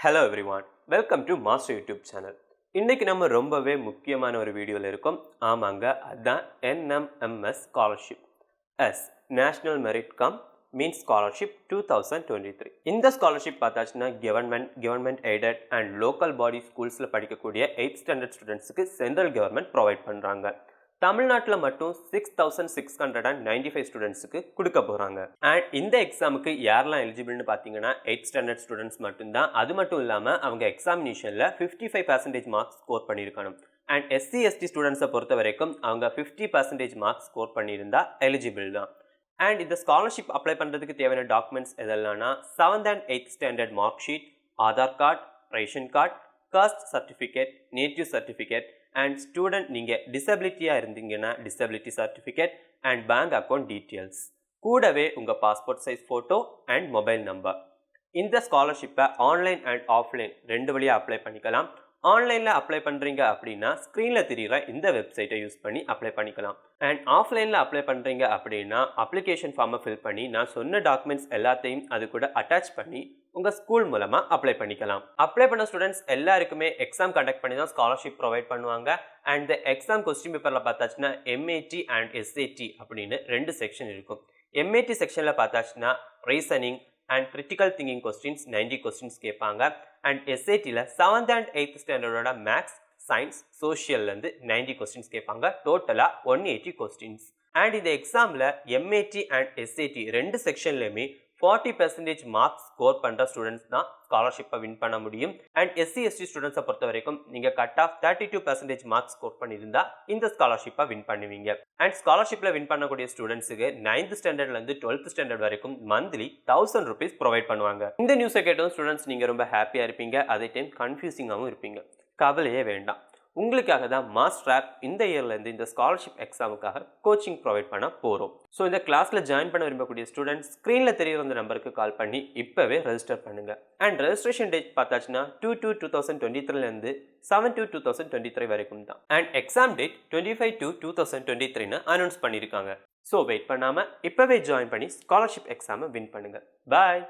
Hello everyone, welcome to Master YouTube channel. இன்னைக்கு நம்ம ரொம்பவே முக்கியமான ஒரு வீடியோல இருக்கோம். ஆமாங்க, அதான் NMMS scholarship. Yes National Merit Cum Means Scholarship 2023. இந்த ஸ்காலர்ஷிப் பார்த்தாச்சுன்னா government aided and local body ஸ்கூல்ஸ்ல படிக்கக்கூடிய 8th ஸ்டாண்டர்ட் ஸ்டூடெண்ட்ஸ்க்கு சென்ட்ரல் கவர்மெண்ட் ப்ரொவைட் பண்றாங்க. தமிழ்நாட்டில் மட்டும் 6,695 ஸ்டூடெண்ட்ஸுக்கு கொடுக்க போகிறாங்க. அண்ட் இந்த எக்ஸாமுக்கு யாரெல்லாம் எலிஜிபிள்னு பார்த்தீங்கன்னா 8th ஸ்டாண்டர்ட் ஸ்டூடெண்ட்ஸ் மட்டும்தான். அது மட்டும் இல்லாமல் அவங்க எக்ஸாமினேஷனில் 55% மார்க்ஸ் ஸ்கோர் பண்ணியிருக்கணும். அண்ட் SC/ST ஸ்டூடெண்ட்ஸை பொறுத்த வரைக்கும் அவங்க 50% மார்க்ஸ் ஸ்கோர் பண்ணியிருந்தா எலிஜிபிள் தான். அண்ட் இந்த ஸ்காலர்ஷிப் அப்ளை பண்ணுறதுக்கு தேவையான டாக்குமெண்ட்ஸ் எதெல்லாம்னா 7th and 8th standard mark sheet, Aadhaar card, ration card, caste certificate, native certificate and student நீங்கள் டிசபிலிட்டியாக இருந்தீங்கன்னா disability certificate and bank account details, கூடவே உங்கள் passport size photo and mobile number. இந்த ஸ்காலர்ஷிப்பை ஆன்லைன் அண்ட் ஆஃப்லைன் ரெண்டு வழியாக அப்ளை பண்ணிக்கலாம். ஆன்லைனில் அப்ளை பண்ணுறீங்க அப்படின்னா ஸ்க்ரீனில் தெரிகிற இந்த வெப்சைட்டை யூஸ் பண்ணி அப்ளை பண்ணிக்கலாம். அண்ட் ஆஃப்லைனில் அப்ளை பண்ணுறீங்க அப்படின்னா அப்ளிகேஷன் ஃபார்மை ஃபில் பண்ணி நான் சொன்ன டாக்குமெண்ட்ஸ் எல்லாத்தையும் அது கூட அட்டாச் பண்ணி உங்கள் ஸ்கூல் மூலமாக அப்ளை பண்ணிக்கலாம். அப்ளை பண்ண ஸ்டூடெண்ட்ஸ் எல்லாருக்குமே எக்ஸாம் கண்டக்ட் பண்ணி தான் ஸ்காலர்ஷிப் ப்ரொவைட் பண்ணுவாங்க. அண்ட் இந்த எக்ஸாம் கொஸ்டின் பேப்பரில் பார்த்தாச்சுன்னா MAT அண்ட் SAT அப்படின்னு ரெண்டு செக்ஷன் இருக்கும். MAT செக்ஷனில் பார்த்தாச்சுன்னா reasoning and critical thinking questions 90 questions கேட்பாங்க. அண்ட் SATல 7th and 8th ஸ்டாண்டர்டோட மேக்ஸ், சயின்ஸ், சோஷியல்லேருந்து 90 கொஸ்டின்ஸ் கேட்பாங்க. டோட்டலாக 180 கொஸ்டின்ஸ். அண்ட் இந்த எக்ஸாமில் MAT அண்ட் SAT ரெண்டு செக்ஷன்லையுமே 40% மார்க்ஸ் ஸ்கோர் பண்ணுற ஸ்டூடெண்ட்ஸ் தான் ஸ்காலர்ஷிப்பை வின் பண்ண முடியும். அண்ட் SC/ST ஸ்டூடெண்ட்ஸை பொறுத்த வரைக்கும் நீங்கள் கட் ஆஃப் 32% மார்க்ஸ் ஸ்கோர் பண்ணியிருந்தா இந்த ஸ்காலர்ஷிப்பை வின் பண்ணுவீங்க. அண்ட் ஸ்காலர்ஷிப்பில் வின் பண்ணக்கூடிய ஸ்டூடெண்ட்ஸுக்கு 9th ஸ்டாண்டர்ட்லேருந்து 12th ஸ்டாண்டர்ட் வரைக்கும் மந்த்லி 1000 rupees ப்ரொவைட் பண்ணுவாங்க. இந்த நியூஸை கேட்டதும் ஸ்டூடெண்ட்ஸ் நீங்கள் ரொம்ப ஹாப்பியாக இருப்பீங்க, அதே டைம் கன்ஃபியூசிங்காகவும் இருப்பீங்க. கவலையே வேண்டாம், உங்களுக்காக தான் மாஸ்டர் இந்த இயர்லேருந்து இந்த ஸ்காலர்ஷிப் எக்ஸாமுக்காக கோச்சிங் ப்ரொவைட் பண்ண போகிறோம். ஸோ இந்த கிளாஸில் ஜாயின் பண்ண விரும்பக்கூடிய ஸ்டூடெண்ட்ஸ் ஸ்க்ரீனில் தெரிகிற அந்த நம்பருக்கு கால் பண்ணி இப்போவே ரெஜிஸ்டர் பண்ணுங்கள். அண்ட் ரெஜிஸ்ட்ரேஷன் டேட் பார்த்தாச்சுன்னா 2/2/2023 7/2/2023 வரைக்கும் தான். அண்ட் எக்ஸாம் டேட் 25/2/2023 அனௌன்ஸ் பண்ணியிருக்காங்க. ஸோ வெயிட் பண்ணாமல் இப்போவே ஜாயின் பண்ணி ஸ்காலர்ஷிப் எக்ஸாமை வின் பண்ணுங்கள். பாய்.